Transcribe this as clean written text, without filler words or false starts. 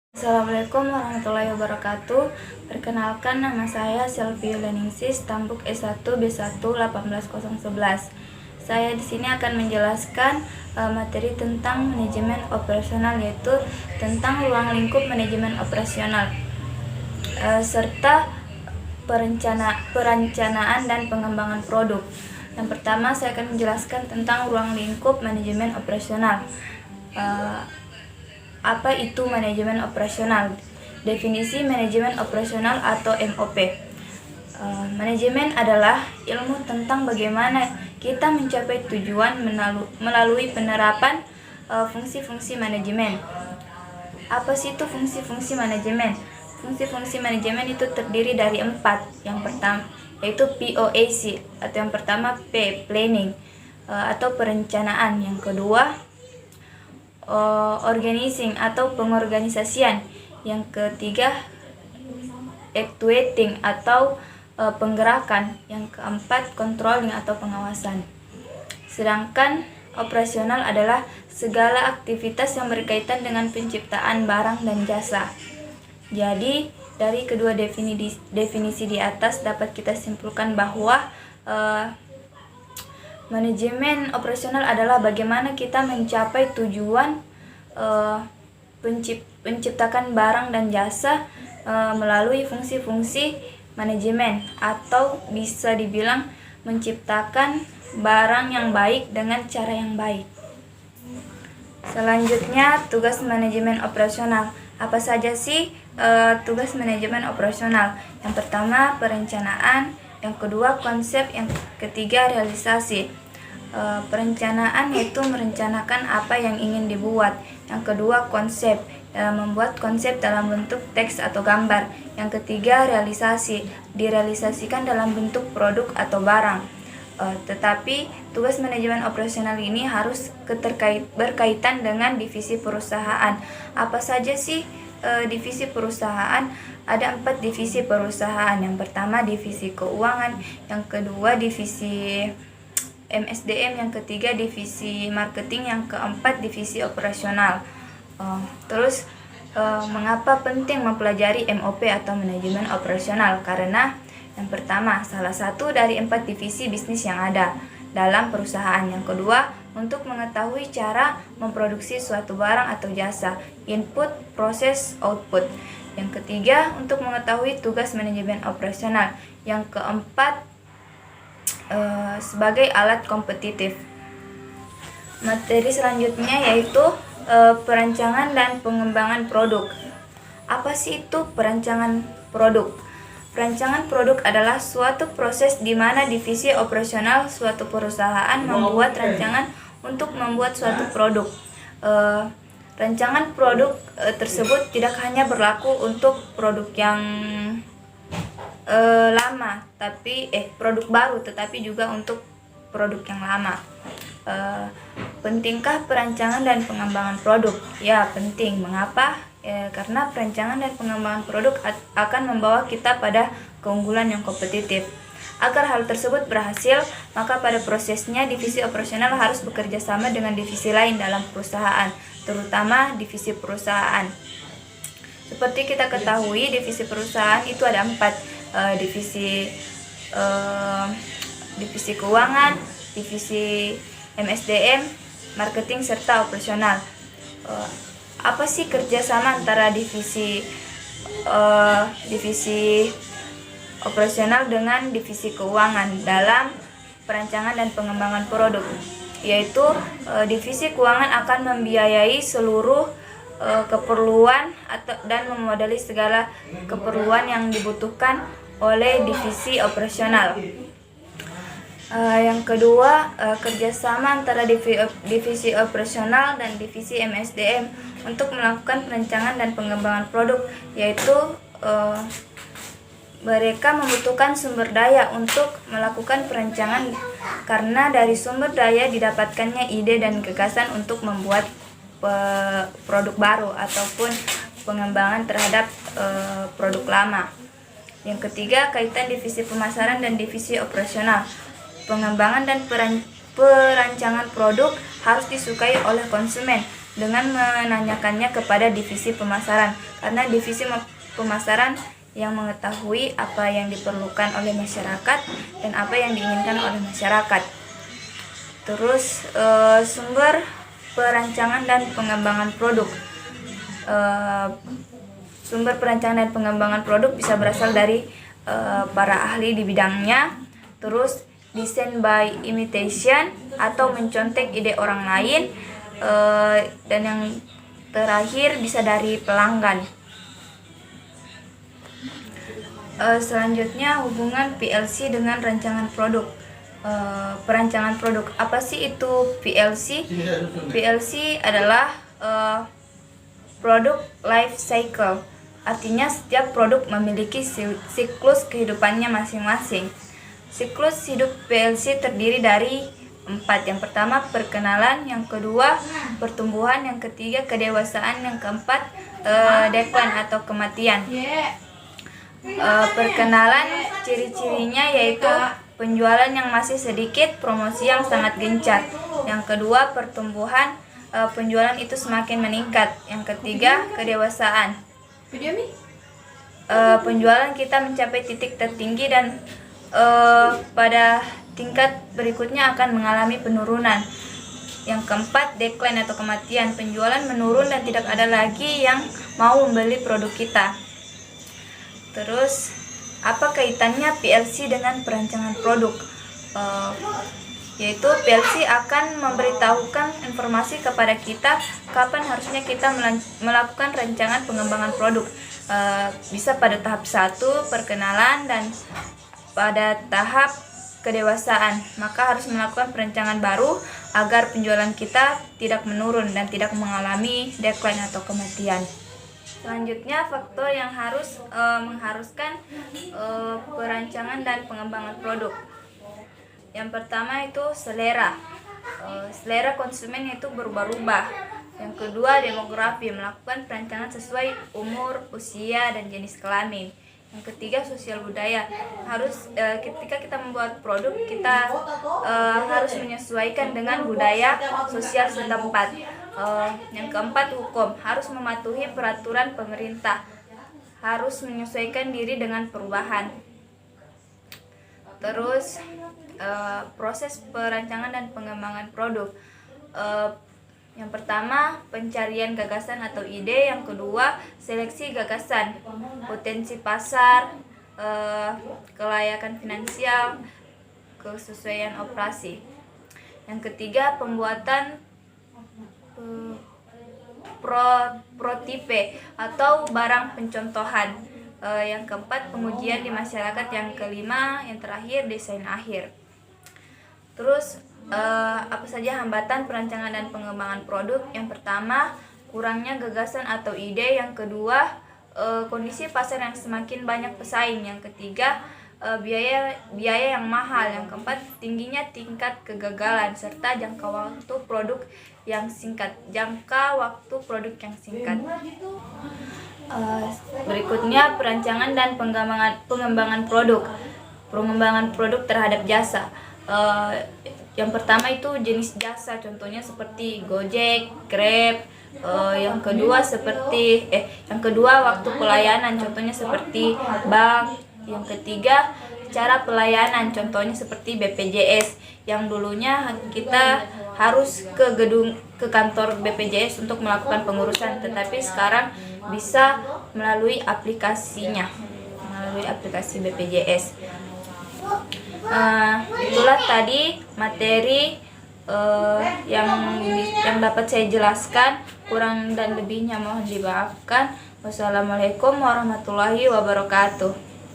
Assalamualaikum warahmatullahi wabarakatuh. Perkenalkan, nama saya Selvi Leningsih, Tambuk S1 B1 18011. Saya di sini akan menjelaskan materi tentang manajemen operasional, yaitu tentang ruang lingkup manajemen operasional serta perencanaan dan pengembangan produk. Yang pertama, saya akan menjelaskan tentang ruang lingkup manajemen operasional. Apa itu manajemen operasional? Definisi manajemen operasional atau MOP. Manajemen adalah ilmu tentang bagaimana kita mencapai tujuan melalui penerapan fungsi-fungsi manajemen. Apa sih itu fungsi-fungsi manajemen? Fungsi-fungsi manajemen itu terdiri dari 4. Yang pertama yaitu POAC, atau yang pertama P, planning atau perencanaan. Yang kedua organizing atau pengorganisasian. Yang ketiga actuating atau penggerakan. Yang keempat controlling atau pengawasan. Sedangkan operasional adalah segala aktivitas yang berkaitan dengan penciptaan barang dan jasa. Jadi dari kedua definisi di atas dapat kita simpulkan bahwa manajemen operasional adalah bagaimana kita mencapai tujuan penciptakan barang dan jasa melalui fungsi-fungsi manajemen, atau bisa dibilang menciptakan barang yang baik dengan cara yang baik. Selanjutnya, tugas manajemen operasional. Apa saja sih tugas manajemen operasional? Yang pertama, perencanaan. Yang kedua, konsep. Yang ketiga, realisasi. Perencanaan yaitu merencanakan apa yang ingin dibuat. Yang kedua, konsep, membuat konsep dalam bentuk teks atau gambar. Yang ketiga, realisasi, direalisasikan dalam bentuk produk atau barang. Tetapi tugas manajemen operasional ini harus berkaitan dengan divisi perusahaan. Apa saja sih divisi perusahaan? Ada 4 divisi perusahaan. Yang pertama, divisi keuangan. Yang kedua, divisi MSDM. Yang ketiga, divisi marketing. Yang keempat, divisi operasional. Mengapa penting mempelajari MOP atau manajemen operasional? Karena yang pertama, salah satu dari 4 divisi bisnis yang ada dalam perusahaan. Yang kedua, untuk mengetahui cara memproduksi suatu barang atau jasa, input, proses, output. Yang ketiga, untuk mengetahui tugas manajemen operasional. Yang keempat, sebagai alat kompetitif. Materi selanjutnya yaitu perancangan dan pengembangan produk. Apa sih itu perancangan produk? Perancangan produk adalah suatu proses di mana divisi operasional suatu perusahaan membuat rancangan untuk membuat suatu produk. Rancangan produk tersebut tidak hanya berlaku untuk produk yang lama, produk baru, tetapi juga untuk produk yang lama. Pentingkah perancangan dan pengembangan produk? Ya, penting. Mengapa? Karena perancangan dan pengembangan produk akan membawa kita pada keunggulan yang kompetitif. Agar hal tersebut berhasil, maka pada prosesnya divisi operasional harus bekerja sama dengan divisi lain dalam perusahaan, terutama divisi perusahaan. Seperti kita ketahui, divisi perusahaan itu ada 4. Divisi keuangan, divisi MSDM, marketing, serta operasional. Apa sih kerjasama antara divisi operasional dengan divisi keuangan dalam perancangan dan pengembangan produk? Yaitu divisi keuangan akan membiayai seluruh keperluan dan memodali segala keperluan yang dibutuhkan oleh divisi operasional. Yang kedua, kerjasama antara divisi operasional dan divisi MSDM untuk melakukan perancangan dan pengembangan produk, yaitu mereka membutuhkan sumber daya untuk melakukan perancangan, karena dari sumber daya didapatkannya ide dan gagasan untuk membuat produk baru ataupun pengembangan terhadap produk lama. Yang ketiga, kaitan divisi pemasaran dan divisi operasional. Pengembangan dan perancangan produk harus disukai oleh konsumen, dengan menanyakannya kepada divisi pemasaran, karena divisi pemasaran yang mengetahui apa yang diperlukan oleh masyarakat dan apa yang diinginkan oleh masyarakat. Terus sumber perancangan dan pengembangan produk. Sumber perancangan dan pengembangan produk bisa berasal dari para ahli di bidangnya. Terus design by imitation atau mencontek ide orang lain, dan yang terakhir bisa dari pelanggan. Selanjutnya hubungan PLC dengan rancangan produk. Perancangan produk, apa sih itu PLC? PLC adalah product life cycle, artinya setiap produk memiliki siklus kehidupannya masing-masing. Siklus hidup PLC terdiri dari 4. Yang pertama perkenalan, yang kedua pertumbuhan, yang ketiga kedewasaan, yang keempat decline atau kematian. Perkenalan, ciri-cirinya yaitu penjualan yang masih sedikit, promosi yang sangat gencar. Yang kedua pertumbuhan, penjualan itu semakin meningkat. Yang ketiga kedewasaan, penjualan kita mencapai titik tertinggi dan pada tingkat berikutnya akan mengalami penurunan. Yang keempat decline atau kematian, penjualan menurun dan tidak ada lagi yang mau membeli produk kita. Terus apa kaitannya PLC dengan perancangan produk? Yaitu PLC akan memberitahukan informasi kepada kita kapan harusnya kita melakukan rancangan pengembangan produk. Bisa pada tahap 1 perkenalan dan pada tahap kedewasaan, maka harus melakukan perancangan baru agar penjualan kita tidak menurun dan tidak mengalami decline atau kematian. Selanjutnya faktor yang mengharuskan perancangan dan pengembangan produk. Yang pertama itu selera. Selera konsumen itu berubah-ubah. Yang kedua demografi, melakukan perancangan sesuai umur, usia, dan jenis kelamin. Yang ketiga sosial budaya, harus ketika kita membuat produk kita harus menyesuaikan dengan budaya sosial setempat. Yang keempat hukum, harus mematuhi peraturan pemerintah, harus menyesuaikan diri dengan perubahan. Terus proses perancangan dan pengembangan produk. Yang pertama pencarian gagasan atau ide, yang kedua seleksi gagasan, potensi pasar, kelayakan finansial, kesesuaian operasi. Yang ketiga pembuatan prototipe atau barang pencontohan. Yang keempat pengujian di masyarakat. Yang kelima, yang terakhir desain akhir. Terus apa saja hambatan perancangan dan pengembangan produk? Yang pertama kurangnya gagasan atau ide. Yang kedua kondisi pasar yang semakin banyak pesaing. Yang ketiga biaya yang mahal. Yang keempat tingginya tingkat kegagalan serta jangka waktu produk yang singkat. Berikutnya perancangan dan pengembangan produk. Pengembangan produk terhadap jasa. Yang pertama itu jenis jasa, contohnya seperti Gojek, Grab. Yang kedua waktu pelayanan, contohnya seperti bank. Yang ketiga cara pelayanan, contohnya seperti BPJS, yang dulunya kita harus ke kantor BPJS untuk melakukan pengurusan, tetapi sekarang bisa melalui aplikasi BPJS. Itulah tadi materi yang dapat saya jelaskan. Kurang dan lebihnya mohon dimaafkan. Wassalamualaikum warahmatullahi wabarakatuh.